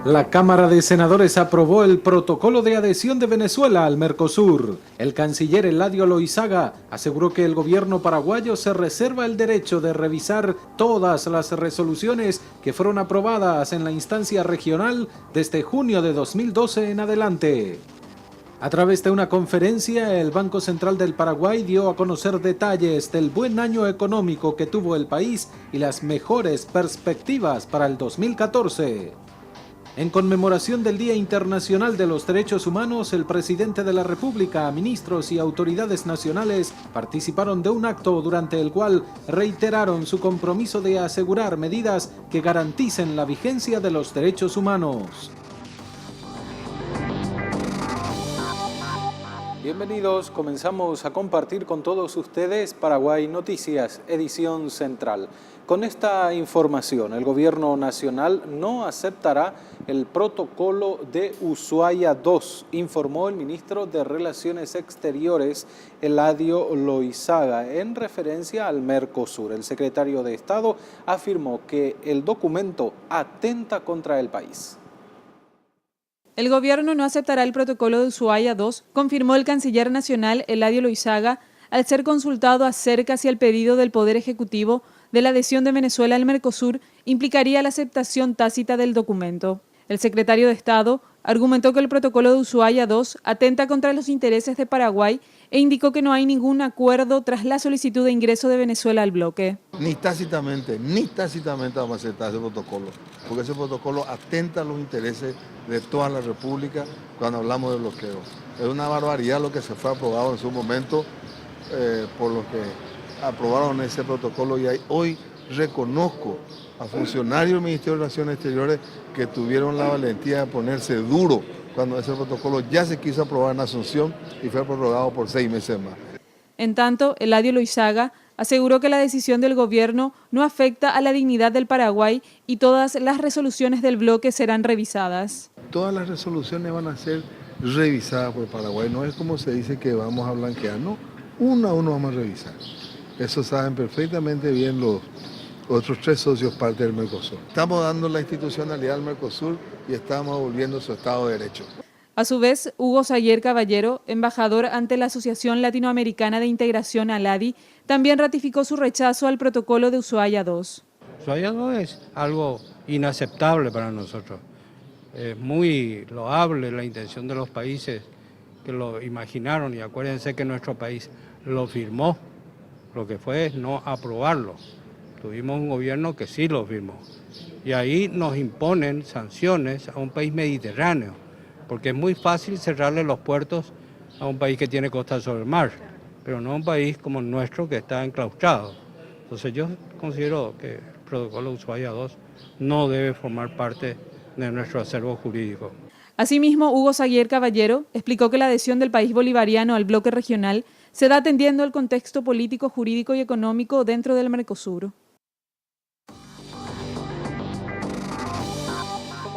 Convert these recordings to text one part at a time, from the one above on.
La Cámara de Senadores aprobó el protocolo de adhesión de Venezuela al Mercosur. El canciller Eladio Loizaga aseguró que el gobierno paraguayo se reserva el derecho de revisar todas las resoluciones que fueron aprobadas en la instancia regional desde junio de 2012 en adelante. A través de una conferencia, el Banco Central del Paraguay dio a conocer detalles del buen año económico que tuvo el país y las mejores perspectivas para el 2014. En conmemoración del Día Internacional de los Derechos Humanos, el presidente de la República, ministros y autoridades nacionales participaron de un acto durante el cual reiteraron su compromiso de asegurar medidas que garanticen la vigencia de los derechos humanos. Bienvenidos, comenzamos a compartir con todos ustedes Paraguay Noticias, edición central. Con esta información, el gobierno nacional no aceptará el protocolo de Ushuaia II, informó el ministro de Relaciones Exteriores, Eladio Loizaga, en referencia al Mercosur. El secretario de Estado afirmó que el documento atenta contra el país. El gobierno no aceptará el protocolo de Ushuaia II, confirmó el canciller nacional Eladio Loizaga, al ser consultado acerca si el pedido del Poder Ejecutivo de la adhesión de Venezuela al Mercosur implicaría la aceptación tácita del documento. El secretario de Estado argumentó que el protocolo de Ushuaia II atenta contra los intereses de Paraguay e indicó que no hay ningún acuerdo tras la solicitud de ingreso de Venezuela al bloque. Ni tácitamente vamos a aceptar ese protocolo, porque ese protocolo atenta a los intereses de toda la República cuando hablamos de bloqueo. Es una barbaridad lo que se fue aprobado en su momento por los que aprobaron ese protocolo, y hoy reconozco a funcionarios del Ministerio de Relaciones Exteriores que tuvieron la valentía de ponerse duro cuando ese protocolo ya se quiso aprobar en Asunción y fue prorrogado por 6 meses más. En tanto, Eladio Loizaga aseguró que la decisión del gobierno no afecta a la dignidad del Paraguay y todas las resoluciones del bloque serán revisadas. Todas las resoluciones van a ser revisadas por Paraguay, no es como se dice que vamos a blanquear, no, uno a uno vamos a revisar. Eso saben perfectamente bien los otros 3 socios parte del Mercosur. Estamos dando la institucionalidad al Mercosur y estamos volviendo su Estado de Derecho. A su vez, Hugo Sayer Caballero, embajador ante la Asociación Latinoamericana de Integración ALADI, también ratificó su rechazo al protocolo de Ushuaia II. Ushuaia II es algo inaceptable para nosotros. Es muy loable la intención de los países que lo imaginaron, y acuérdense que nuestro país lo firmó. Lo que fue es no aprobarlo. Tuvimos un gobierno que sí lo firmó. Y ahí nos imponen sanciones a un país mediterráneo, porque es muy fácil cerrarle los puertos a un país que tiene costa sobre el mar, pero no a un país como el nuestro que está enclaustrado. Entonces yo considero que el protocolo de Ushuaia II no debe formar parte de nuestro acervo jurídico. Asimismo, Hugo Sayer Caballero explicó que la adhesión del país bolivariano al bloque regional se da atendiendo al contexto político, jurídico y económico dentro del Mercosur.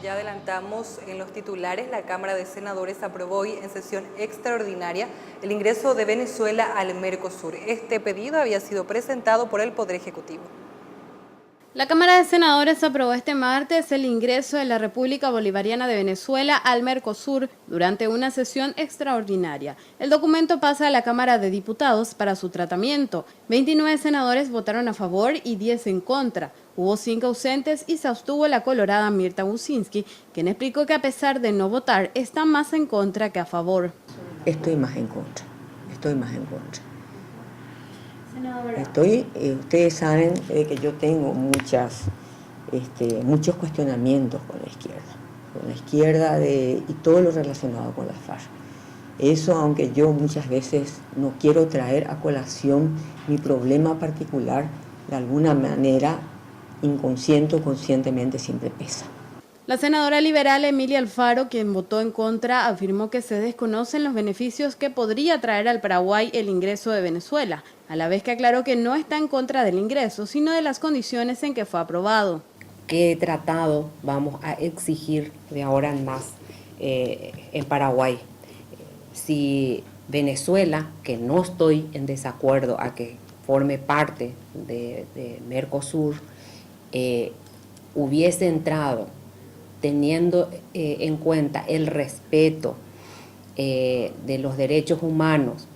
Ya adelantamos en los titulares, la Cámara de Senadores aprobó hoy en sesión extraordinaria el ingreso de Venezuela al Mercosur. Este pedido había sido presentado por el Poder Ejecutivo. La Cámara de Senadores aprobó este martes el ingreso de la República Bolivariana de Venezuela al Mercosur durante una sesión extraordinaria. El documento pasa a la Cámara de Diputados para su tratamiento. 29 senadores votaron a favor y 10 en contra. Hubo 5 ausentes y se abstuvo la colorada Mirta Buczynski, quien explicó que a pesar de no votar, está más en contra que a favor. Estoy más en contra. Ustedes saben que yo tengo muchos cuestionamientos con la izquierda y todo lo relacionado con la FARC. Eso, aunque yo muchas veces no quiero traer a colación mi problema particular, de alguna manera, inconsciente o conscientemente siempre pesa. La senadora liberal Emilia Alfaro, quien votó en contra, afirmó que se desconocen los beneficios que podría traer al Paraguay el ingreso de Venezuela, a la vez que aclaró que no está en contra del ingreso, sino de las condiciones en que fue aprobado. ¿Qué tratado vamos a exigir de ahora en más en Paraguay? Si Venezuela, que no estoy en desacuerdo a que forme parte de Mercosur, hubiese entrado teniendo en cuenta el respeto de los derechos humanos,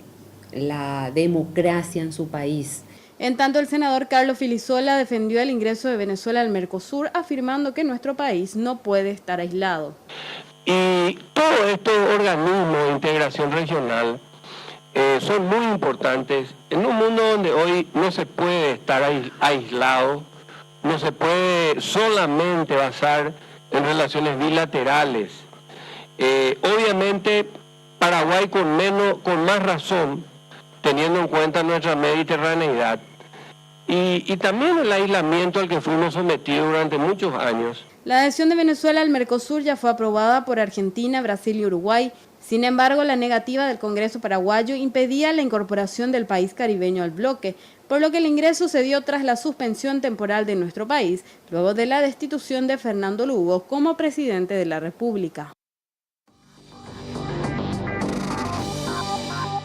la democracia en su país. En tanto, el senador Carlos Filisola defendió el ingreso de Venezuela al Mercosur, afirmando que nuestro país no puede estar aislado. Y todos estos organismos de integración regional son muy importantes en un mundo donde hoy no se puede estar aislado, no se puede solamente basar en relaciones bilaterales. Obviamente Paraguay con más razón, teniendo en cuenta nuestra mediterraneidad y también el aislamiento al que fuimos sometidos durante muchos años. La adhesión de Venezuela al Mercosur ya fue aprobada por Argentina, Brasil y Uruguay. Sin embargo, la negativa del Congreso paraguayo impedía la incorporación del país caribeño al bloque, por lo que el ingreso se dio tras la suspensión temporal de nuestro país, luego de la destitución de Fernando Lugo como presidente de la República.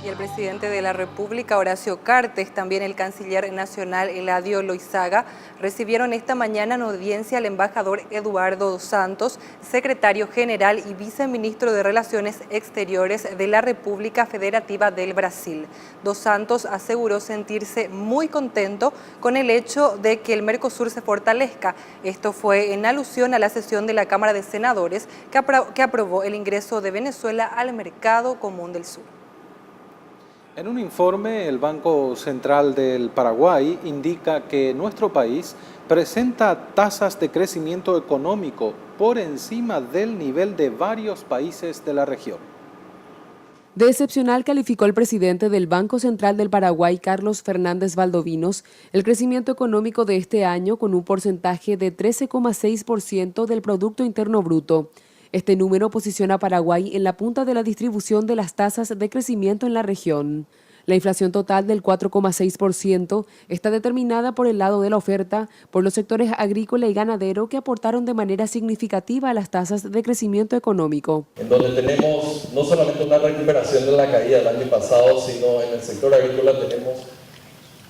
Y el presidente de la República, Horacio Cartes, también el canciller nacional, Eladio Loizaga, recibieron esta mañana en audiencia al embajador Eduardo dos Santos, secretario general y viceministro de Relaciones Exteriores de la República Federativa del Brasil. Dos Santos aseguró sentirse muy contento con el hecho de que el Mercosur se fortalezca. Esto fue en alusión a la sesión de la Cámara de Senadores que aprobó el ingreso de Venezuela al Mercado Común del Sur. En un informe, el Banco Central del Paraguay indica que nuestro país presenta tasas de crecimiento económico por encima del nivel de varios países de la región. De excepcional calificó el presidente del Banco Central del Paraguay, Carlos Fernández Valdovinos, el crecimiento económico de este año con un porcentaje de 13,6% del Producto Interno Bruto. Este número posiciona a Paraguay en la punta de la distribución de las tasas de crecimiento en la región. La inflación total del 4,6% está determinada por el lado de la oferta, por los sectores agrícola y ganadero que aportaron de manera significativa a las tasas de crecimiento económico. En donde tenemos no solamente una recuperación de la caída del año pasado, sino en el sector agrícola tenemos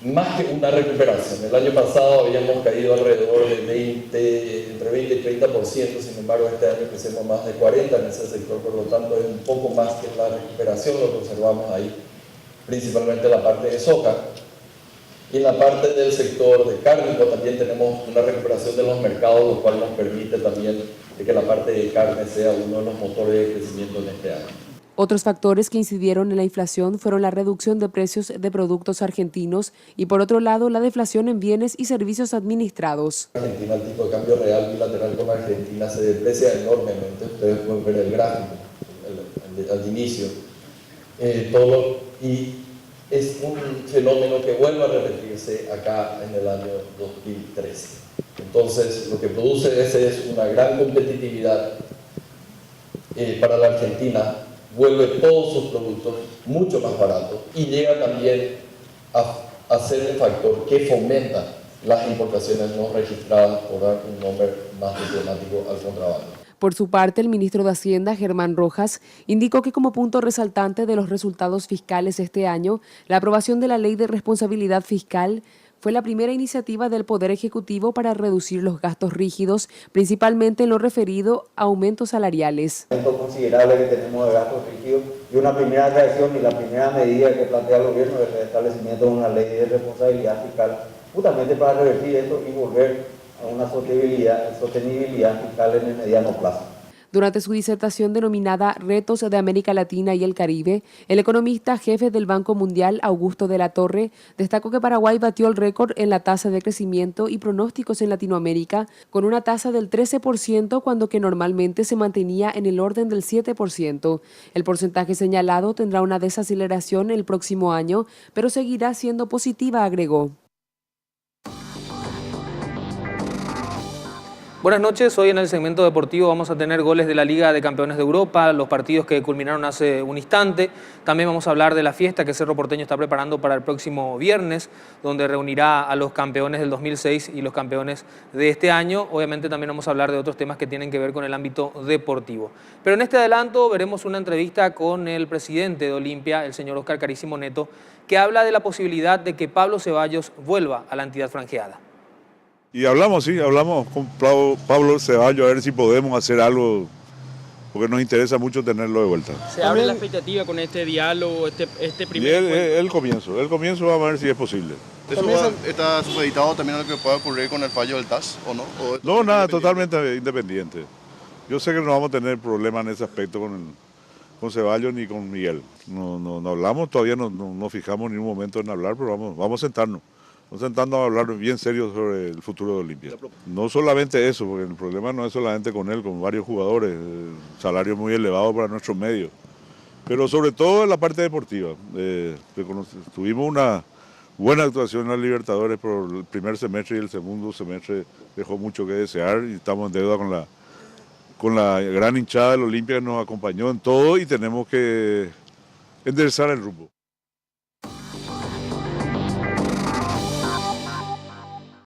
más que una recuperación. El año pasado habíamos caído alrededor de entre 20 y 30%, sin embargo este año crecemos más de 40% en ese sector, por lo tanto es un poco más que la recuperación, lo que observamos ahí, principalmente la parte de soja. Y en la parte del sector de cárnico también tenemos una recuperación de los mercados, lo cual nos permite también que la parte de carne sea uno de los motores de crecimiento en este año. Otros factores que incidieron en la inflación fueron la reducción de precios de productos argentinos y, por otro lado, la deflación en bienes y servicios administrados. Argentina, el tipo de cambio real bilateral con Argentina se deprecia enormemente. Ustedes pueden ver el gráfico al inicio. Y es un fenómeno que vuelve a repetirse acá en el año 2013. Entonces, lo que produce es una gran competitividad para la Argentina. Vuelve todos sus productos mucho más baratos y llega también a ser un factor que fomenta las importaciones no registradas, por dar un nombre más diplomático, al contrabando. Por su parte, el ministro de Hacienda, Germán Rojas, indicó que como punto resaltante de los resultados fiscales este año, la aprobación de la Ley de Responsabilidad Fiscal fue la primera iniciativa del Poder Ejecutivo para reducir los gastos rígidos, principalmente en lo referido a aumentos salariales. Un aumento considerable que tenemos de gastos rígidos y una primera reacción y la primera medida que plantea el gobierno es el establecimiento de una ley de responsabilidad fiscal, justamente para revertir esto y volver a una sostenibilidad fiscal en el mediano plazo. Durante su disertación denominada Retos de América Latina y el Caribe, el economista jefe del Banco Mundial, Augusto de la Torre, destacó que Paraguay batió el récord en la tasa de crecimiento y pronósticos en Latinoamérica, con una tasa del 13% cuando que normalmente se mantenía en el orden del 7%. El porcentaje señalado tendrá una desaceleración el próximo año, pero seguirá siendo positiva, agregó. Buenas noches, hoy en el segmento deportivo vamos a tener goles de la Liga de Campeones de Europa, los partidos que culminaron hace un instante. También vamos a hablar de la fiesta que Cerro Porteño está preparando para el próximo viernes, donde reunirá a los campeones del 2006 y los campeones de este año. Obviamente también vamos a hablar de otros temas que tienen que ver con el ámbito deportivo. Pero en este adelanto veremos una entrevista con el presidente de Olimpia, el señor Oscar Carísimo Neto, que habla de la posibilidad de que Pablo Ceballos vuelva a la entidad franjeada. Y hablamos con Pablo Ceballos a ver si podemos hacer algo, porque nos interesa mucho tenerlo de vuelta. ¿Se abre la expectativa con este diálogo, este primer encuentro? El comienzo vamos a ver si es posible. ¿Eso está supeditado también a lo que pueda ocurrir con el fallo del TAS o no? No, nada, totalmente independiente. Yo sé que no vamos a tener problemas en ese aspecto con Ceballos ni con Miguel. No hablamos, todavía no fijamos ni un momento en hablar, pero vamos a sentarnos. Vamos sentando a hablar bien serio sobre el futuro de Olimpia. No solamente eso, porque el problema no es solamente con él, con varios jugadores, salario muy elevado para nuestros medios, pero sobre todo en la parte deportiva. Tuvimos una buena actuación en la Libertadores por el primer semestre y el segundo semestre dejó mucho que desear y estamos en deuda con la gran hinchada del Olimpia que nos acompañó en todo y tenemos que enderezar el rumbo.